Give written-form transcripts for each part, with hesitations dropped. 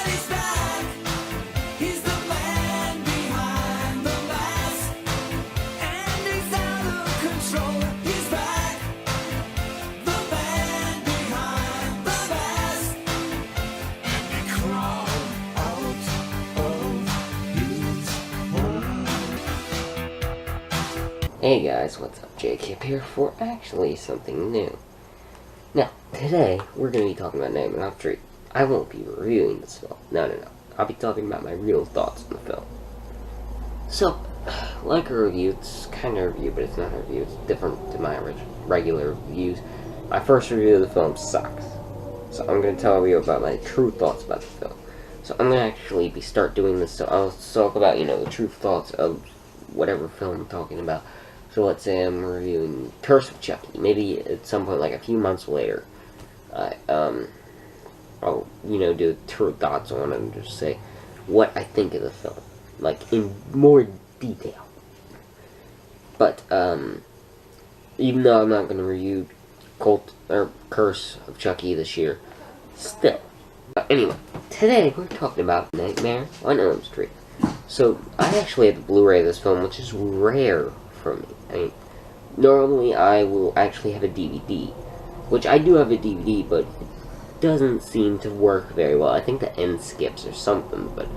he's back. He's the man behind the mask, and he's out of control. He's back. The man behind the mask, and he crawled out of his home. Hey guys, what's up? Jacob here for actually something new. Now, today we're going to be talking about Nightmare on Elm Street. I won't be reviewing this film. No. I'll be talking about my real thoughts on the film. So, like a review, it's kind of a review, but it's not a review. It's different to my regular reviews. My first review of the film sucks. So I'm going to tell you about my true thoughts about the film. So I'm going to actually start doing this, so I'll talk about, the true thoughts of whatever film I'm talking about. So let's say I'm reviewing Curse of Chucky. Maybe at some point, like a few months later, I'll, do true thoughts on it and just say what I think of the film, like, in more detail. But, even though I'm not going to review Curse of Chucky this year, still. Anyway, today we're talking about Nightmare on Elm Street. So, I actually have the Blu-ray of this film, which is rare for me. I mean, normally I will actually have a DVD, which I do have a DVD, but it doesn't seem to work very well. I think the end skips or something, but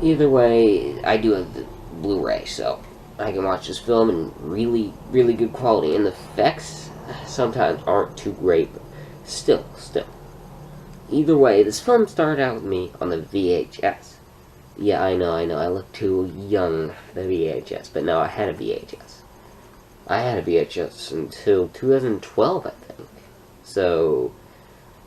either way, I do have the Blu-ray, so I can watch this film in really, really good quality. And the effects sometimes aren't too great, but still. Either way, this film started out with me on the VHS. Yeah, I know, I look too young for the VHS, but no, I had a VHS. I had a VHS until 2012, I think. So,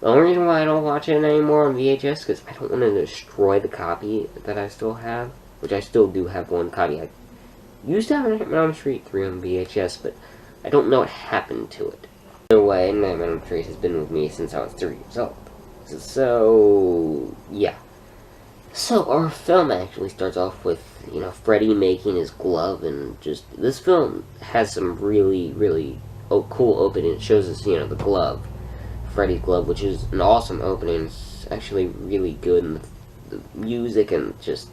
the only reason why I don't watch it anymore on VHS is because I don't want to destroy the copy that I still have, which I still do have one copy. I used to have Nightmare on Elm Street 3 on VHS, but I don't know what happened to it. Either way, Nightmare on Elm Street has been with me since I was 3 years old. So, yeah. So, our film actually starts off with, Freddy making his glove, and just, this film has some really, really cool opening. It shows us, the glove, Freddy's glove, which is an awesome opening. It's actually really good, and the music and just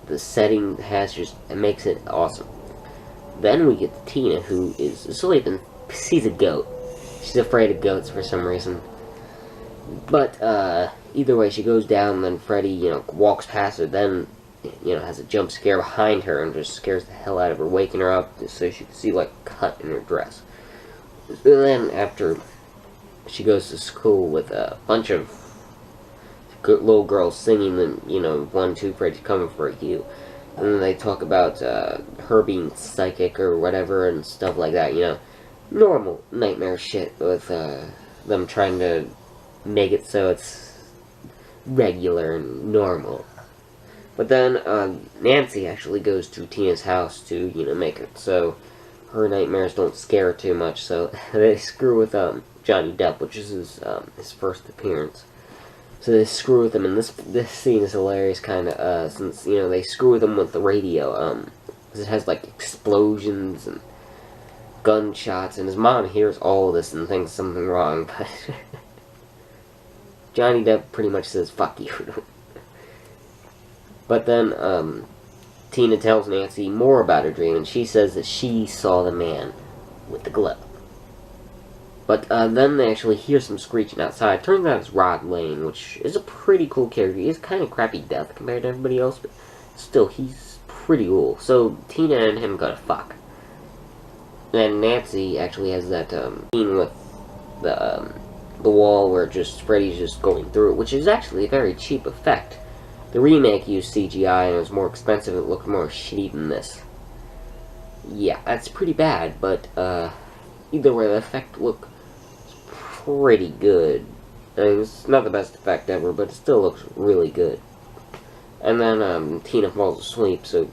the setting it makes it awesome. Then we get to Tina, who is asleep and sees a goat. She's afraid of goats for some reason. But, either way, she goes down, and then Freddy, walks past her, then, has a jump scare behind her, and just scares the hell out of her, waking her up, just so she can see, like, a cut in her dress. And then, after she goes to school with a bunch of little girls singing, and, 1, 2, Freddy's coming for you. And then they talk about, her being psychic or whatever, and stuff like that, normal nightmare shit with, them trying to make it so it's regular and normal. But then, Nancy actually goes to Tina's house to, make it so her nightmares don't scare her too much, so they screw with, Johnny Depp, which is his first appearance. So they screw with him, and this scene is hilarious, kinda, since, they screw with him with the radio, because it has, like, explosions and gunshots, and his mom hears all of this and thinks something wrong, but Johnny Depp pretty much says, fuck you. But then, Tina tells Nancy more about her dream, and she says that she saw the man with the glove. But, then they actually hear some screeching outside. Turns out it's Rod Lane, which is a pretty cool character. He has kind of crappy death compared to everybody else, but still, he's pretty cool. So, Tina and him gotta fuck. And Nancy actually has that, scene with the wall where Freddy's just going through it, which is actually a very cheap effect. The remake used CGI and it was more expensive. It looked more shitty than this. Yeah, that's pretty bad, but either way, the effect looks pretty good. I mean, it's not the best effect ever, but it still looks really good. And then Tina falls asleep, so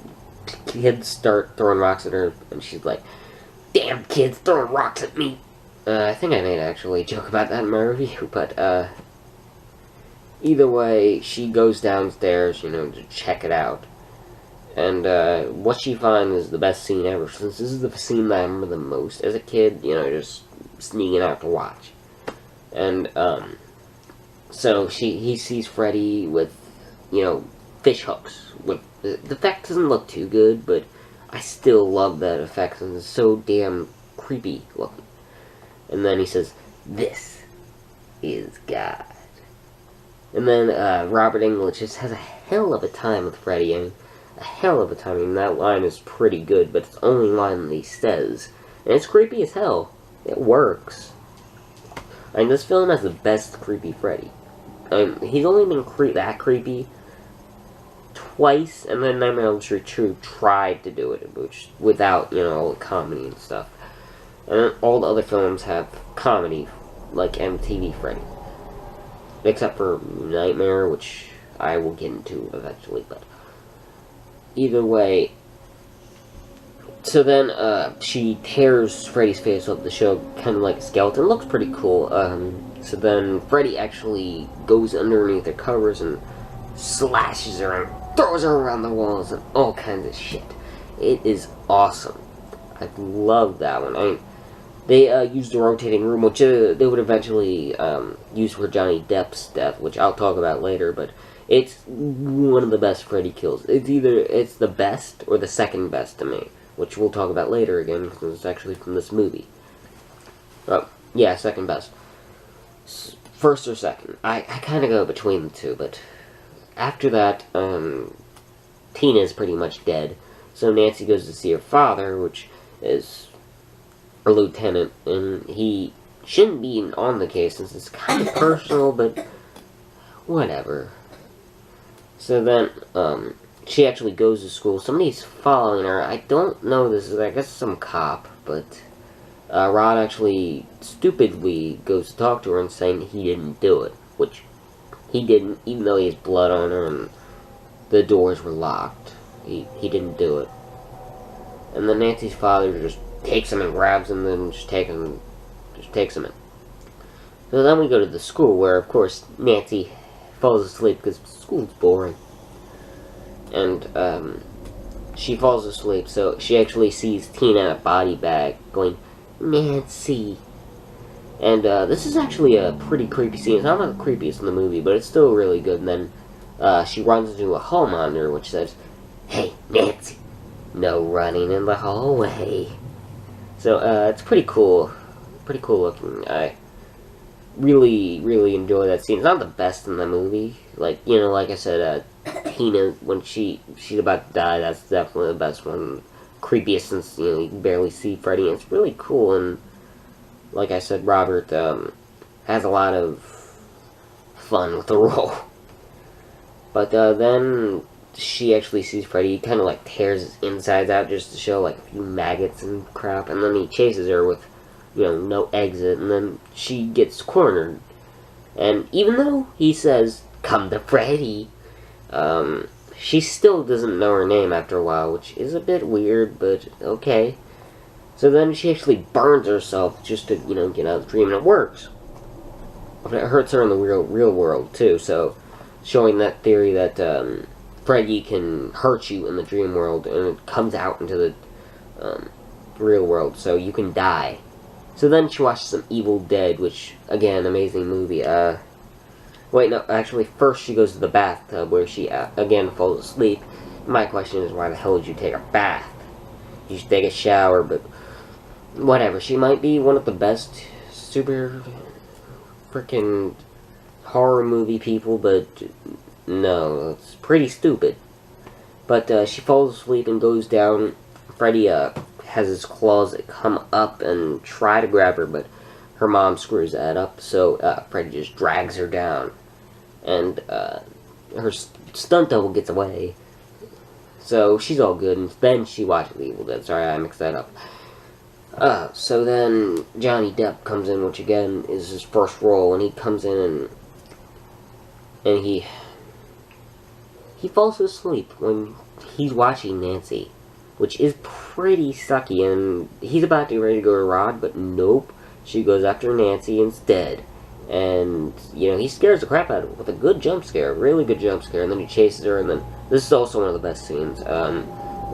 kids start throwing rocks at her, and she's like, "Damn kids throwing rocks at me!" I think I made actually a joke about that in my review, but, either way, she goes downstairs, to check it out. And, what she finds is the best scene ever, since this is the scene that I remember the most as a kid, just sneaking out to watch. And, So he sees Freddy with, fish hooks. With the effect doesn't look too good, but I still love that effect, and it's so damn creepy looking. And then he says, "This is God." And then Robert Englund just has a hell of a time with Freddy. I mean, a hell of a time. I mean, that line is pretty good, but it's the only line that he says. And it's creepy as hell. It works. I mean, this film has the best creepy Freddy. I mean, he's only been that creepy twice, and then Nightmare on Elm Street 2 tried to do it, which without, all the comedy and stuff. And all the other films have comedy, like MTV Freddy. Except for Nightmare, which I will get into eventually, but either way. So then, she tears Freddy's face off the show, kind of like a skeleton. It looks pretty cool. So then Freddy actually goes underneath her covers and slashes her and throws her around the walls and all kinds of shit. It is awesome. I love that one. I mean, they used the rotating room, which they would eventually use for Johnny Depp's death, which I'll talk about later, but it's one of the best Freddy kills. It's the best or the second best to me, which we'll talk about later again, because it's actually from this movie. Oh, yeah, second best. First or second. I kind of go between the two, but after that, Tina's pretty much dead, so Nancy goes to see her father, which is a lieutenant, and he shouldn't be on the case since it's kind of personal, but whatever. So then, she actually goes to school. Somebody's following her. I don't know this is, I guess, some cop, but Rod actually stupidly goes to talk to her and saying he didn't do it, which he didn't, even though he has blood on her and the doors were locked. He didn't do it. And then Nancy's father just takes him and grabs him and just takes him in. So then we go to the school where, of course, Nancy falls asleep because school's boring. And she falls asleep, so she actually sees Tina in a body bag going, "Nancy." And this is actually a pretty creepy scene. It's not the creepiest in the movie, but it's still really good. And then she runs into a hall monitor, which says, "Hey, Nancy, no running in the hallway." So it's pretty cool. Pretty cool looking. I really, really enjoy that scene. It's not the best in the movie. Like, like I said, Tina, when she's about to die, that's definitely the best one. Creepiest since, you can barely see Freddy. It's really cool, and like I said, Robert has a lot of fun with the role. But then she actually sees Freddy. He kind of like tears his insides out just to show like a few maggots and crap, and then he chases her with, no exit, and then she gets cornered. And even though he says, "Come to Freddy," she still doesn't know her name after a while, which is a bit weird, but okay. So then she actually burns herself just to, get out of the dream, and it works. But it hurts her in the real world, too, so showing that theory that Freddy can hurt you in the dream world, and it comes out into the real world, so you can die. So then she watches some Evil Dead, which, again, amazing movie. Wait, no, actually, first she goes to the bathtub, where she, again, falls asleep. My question is, why the hell did you take a bath? You should take a shower, but whatever. She might be one of the best super freaking horror movie people, but no, it's pretty stupid. But she falls asleep and goes down. Freddy has his claws that come up and try to grab her, but her mom screws that up, so Freddy just drags her down. And her stunt double gets away. So she's all good, and then she watches The Evil Dead. Sorry, I mixed that up. So then Johnny Depp comes in, which again is his first role, and he comes in and he falls asleep when he's watching Nancy, which is pretty sucky, and he's about to be ready to go to Rod, but nope, she goes after Nancy instead. And, he scares the crap out of her with a good jump scare, really good jump scare, and then he chases her, and then, this is also one of the best scenes,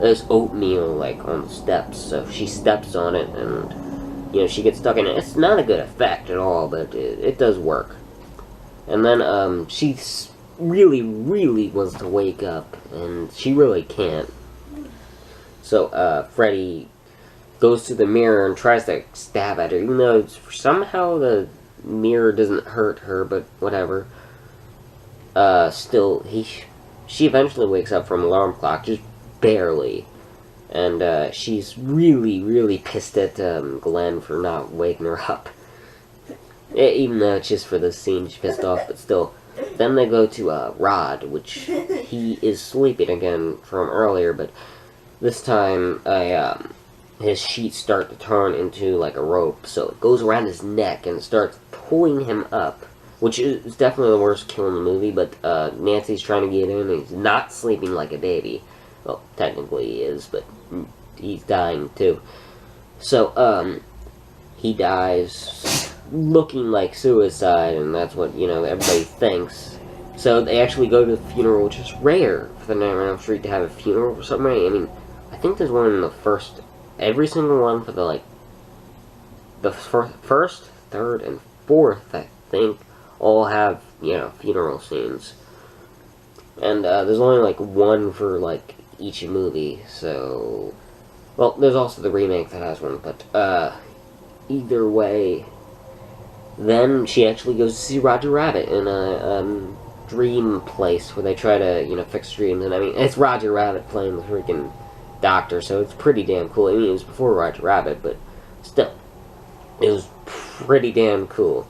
there's oatmeal, like, on the steps, so she steps on it, and, she gets stuck in it. It's not a good effect at all, but it does work. And then she really, really wants to wake up, and she really can't. So Freddy goes to the mirror and tries to stab at her, even though somehow the mirror doesn't hurt her, but whatever. Still, she eventually wakes up from alarm clock, just barely. And she's really, really pissed at Glenn for not waking her up. Even though it's just for this scene, she's pissed off, but still. Then they go to Rod, which he is sleeping again from earlier, but this time his sheets start to turn into like a rope, so it goes around his neck and starts pulling him up, which is definitely the worst kill in the movie, but Nancy's trying to get in, and he's not sleeping like a baby. Well, technically he is, but he's dying too. So, he dies looking like suicide, and that's what, everybody thinks. So they actually go to the funeral, which is rare for the Nightmare on Elm Street to have a funeral for somebody. I mean, I think there's one in the first, every single one for the first, third, and fourth, I think, all have, funeral scenes. And there's only, one for, each movie, so... Well, there's also the remake that has one, but, either way... Then she actually goes to see Roger Rabbit in a dream place where they try to, fix dreams. And I mean, it's Roger Rabbit playing the freaking doctor, so it's pretty damn cool. I mean, it was before Roger Rabbit, but still, it was pretty damn cool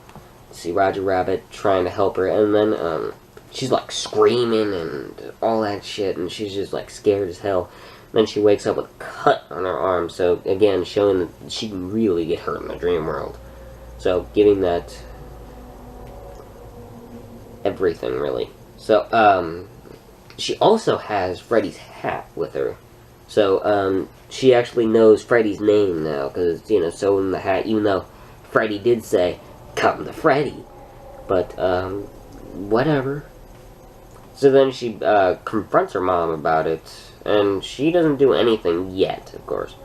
to see Roger Rabbit trying to help her. And then she's like screaming and all that shit, and she's just like scared as hell. Then she wakes up with a cut on her arm, so again, showing that she can really get hurt in the dream world. So, giving that everything, really. So, she also has Freddy's hat with her. So, she actually knows Freddy's name now, because, so in the hat, even though Freddy did say, "Come to Freddy." But, whatever. So then she, confronts her mom about it, and she doesn't do anything yet, of course.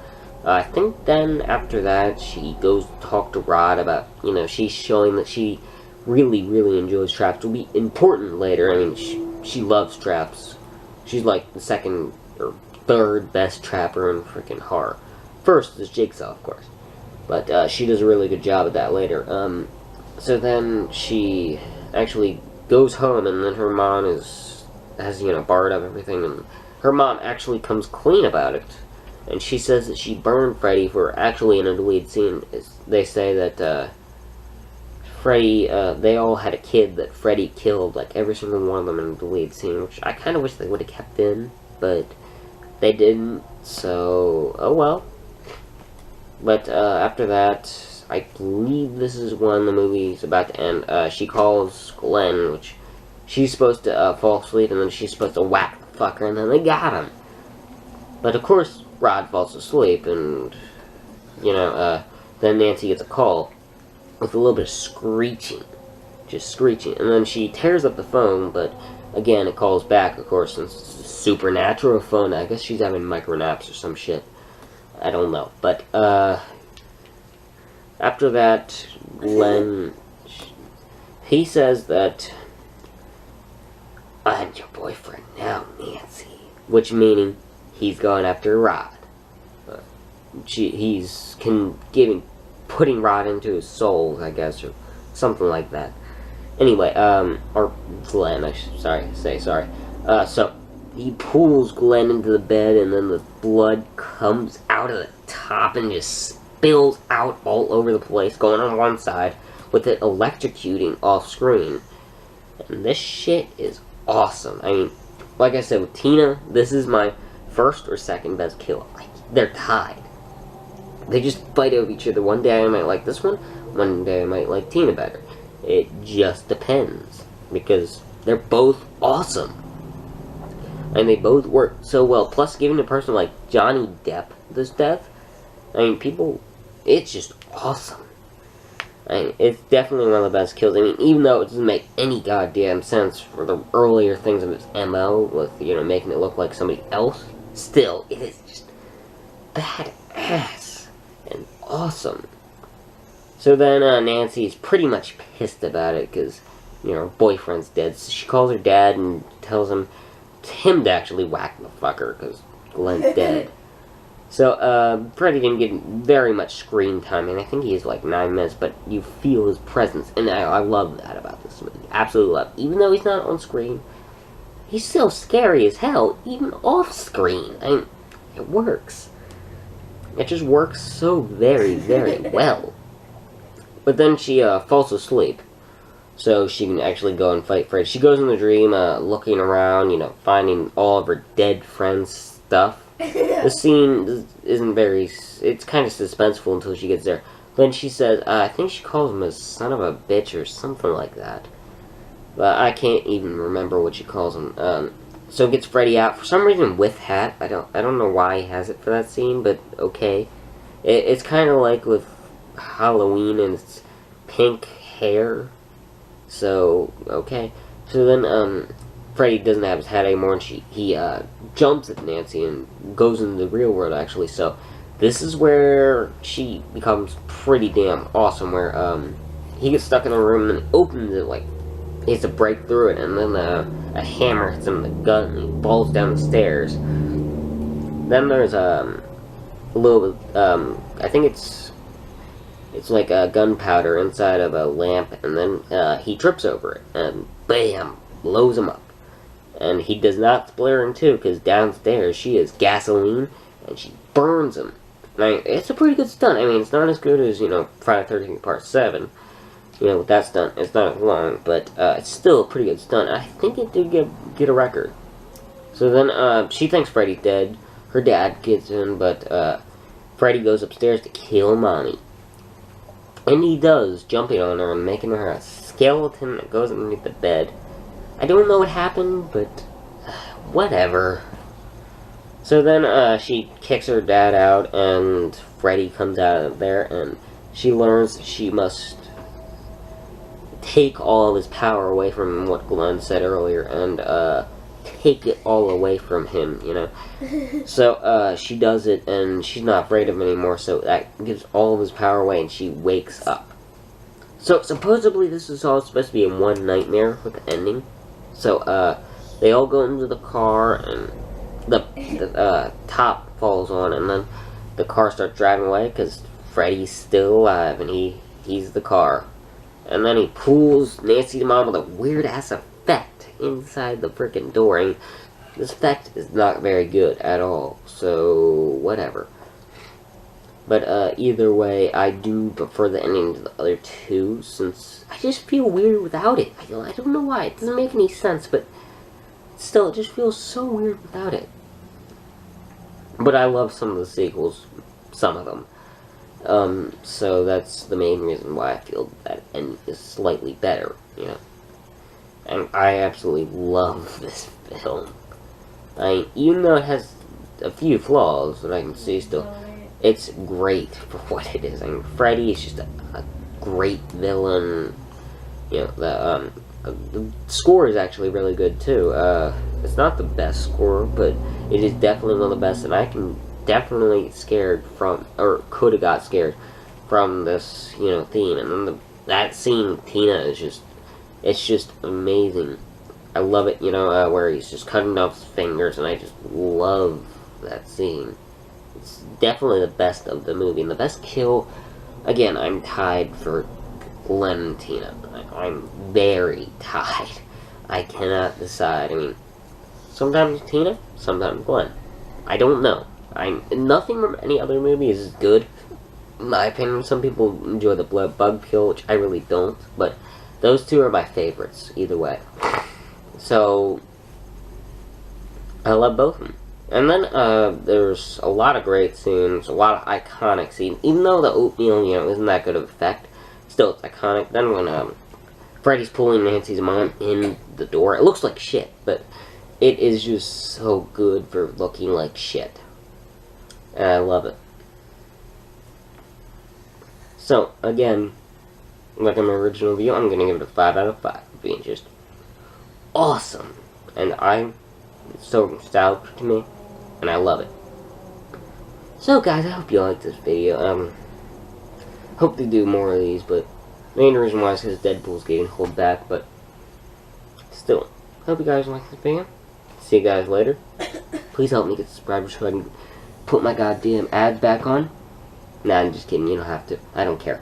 I think then, after that, she goes to talk to Rod about, she's showing that she really, really enjoys traps. Will be important later. I mean, she loves traps. She's like the second or third best trapper in freaking horror. First is Jigsaw, of course. But she does a really good job at that later. So then she actually goes home, and then her mom has barred up everything, and her mom actually comes clean about it. And she says that she burned Freddy for actually in a deleted scene. They say that Freddy, they all had a kid that Freddy killed, every single one of them in a deleted scene, which I kind of wish they would have kept in, but they didn't, so, oh well. But after that, I believe this is when the movie's about to end. She calls Glenn, which she's supposed to fall asleep, and then she's supposed to whack the fucker, and then they got him. But of course, Rod falls asleep, and, then Nancy gets a call with a little bit of screeching. Just screeching. And then she tears up the phone, but, again, it calls back, of course, since it's a supernatural phone. I guess she's having micro-naps or some shit. I don't know. But, after that, Glenn, he says that, "I'm your boyfriend now, Nancy." Which meaning, he's going after Rod. He's putting Rod into his soul, I guess, or something like that. Anyway, or Glenn, so he pulls Glenn into the bed, and then the blood comes out of the top and just spills out all over the place, going on one side, with it electrocuting off screen. And this shit is awesome. I mean, like I said, with Tina, this is my first or second best kill. They're tied. They just fight over each other. One day I might like this one day I might like Tina better. It just depends, because they're both awesome. And they both work so well. Plus, giving a person like Johnny Depp this death, I mean, it's just awesome. I mean, it's definitely one of the best kills. I mean, even though it doesn't make any goddamn sense for the earlier things of its MO, with, making it look like somebody else, still, it is just badass and awesome. So then, Nancy's pretty much pissed about it, because, her boyfriend's dead. So she calls her dad and tells him to actually whack the fucker because Glenn's dead. So, Freddy didn't get very much screen time, and I think he has like 9 minutes, but you feel his presence, and I love that about this movie. Absolutely love it. Even though he's not on screen, he's still scary as hell, even off screen. I mean, it works. It just works so very, very well. But then she falls asleep, so she can actually go and fight Freddy. She goes in the dream, looking around, finding all of her dead friends' stuff. The scene isn't very... It's kind of suspenseful until she gets there. Then she says, I think she calls him a son of a bitch or something like that. But I can't even remember what she calls him. So gets Freddy out for some reason with hat. I don't know why he has it for that scene, but okay. It's kind of like with Halloween and it's pink hair. So okay. So then Freddy doesn't have his hat anymore, and he jumps at Nancy and goes into the real world actually. So this is where she becomes pretty damn awesome. Where he gets stuck in a room and opens it like. He has to break through it, and then a hammer hits him in the gut, and he falls down the stairs. Then there's a little bit, I think it's like gunpowder inside of a lamp, and then he trips over it, and bam, blows him up. And he does not split her in two, because downstairs she is gasoline, and she burns him. Now, it's a pretty good stunt. I mean, it's not as good as, Friday the 13th Part 7. With that stunt, it's not as long, but it's still a pretty good stunt. I think it did get a record. So then she thinks Freddy's dead. Her dad gets in, but Freddy goes upstairs to kill Mommy. And he does, jumping on her and making her a skeleton that goes underneath the bed. I don't know what happened, but whatever. So then she kicks her dad out, and Freddy comes out of there, and she learns she must take all of his power away from him, what Glenn said earlier, and take it all away from him, So she does it, and she's not afraid of him anymore, so that gives all of his power away, and she wakes up. So supposedly this is all supposed to be in one nightmare with the ending. So they all go into the car, and the top falls on, and then the car starts driving away because Freddy's still alive, and he's the car. And then he pulls Nancy's mom with a weird-ass effect inside the freaking door. I mean, this effect is not very good at all, so whatever. But either way, I do prefer the ending to the other two, since I just feel weird without it. I don't know why. It doesn't make any sense, but still, it just feels so weird without it. But I love some of the sequels, some of them. So that's the main reason why I feel that end is slightly better, And I absolutely love this film. Even though it has a few flaws that I can see still, it's great for what it is. Freddy is just a great villain. The score is actually really good too. It's not the best score, but it is definitely one of the best, and I can definitely scared from, or could have got scared from this, theme. And then that scene with Tina is it's just amazing. I love it, where he's just cutting off his fingers, and I just love that scene. It's definitely the best of the movie, and the best kill, again, I'm tied for Glenn and Tina. I'm very tied. I cannot decide. Sometimes Tina, sometimes Glenn. I don't know. Nothing from any other movie is good, in my opinion. Some people enjoy the bug kill, which I really don't, but those two are my favorites, either way. So, I love both of them. And then, there's a lot of great scenes, a lot of iconic scenes, even though the oatmeal, isn't that good of effect, still it's iconic. Then when, Freddy's pulling Nancy's mom in the door, it looks like shit, but it is just so good for looking like shit. And I love it. So, again, like in my original review, I'm going to give it a 5 out of 5. Being just awesome. And it's so nostalgic to me, and I love it. So, guys, I hope you liked this video. Hope to do more of these, but the main reason why is because Deadpool's getting pulled back, but Still, hope you guys like the video. See you guys later. Please help me get subscribers so I can put my goddamn ad back on. Nah, I'm just kidding. You don't have to. I don't care.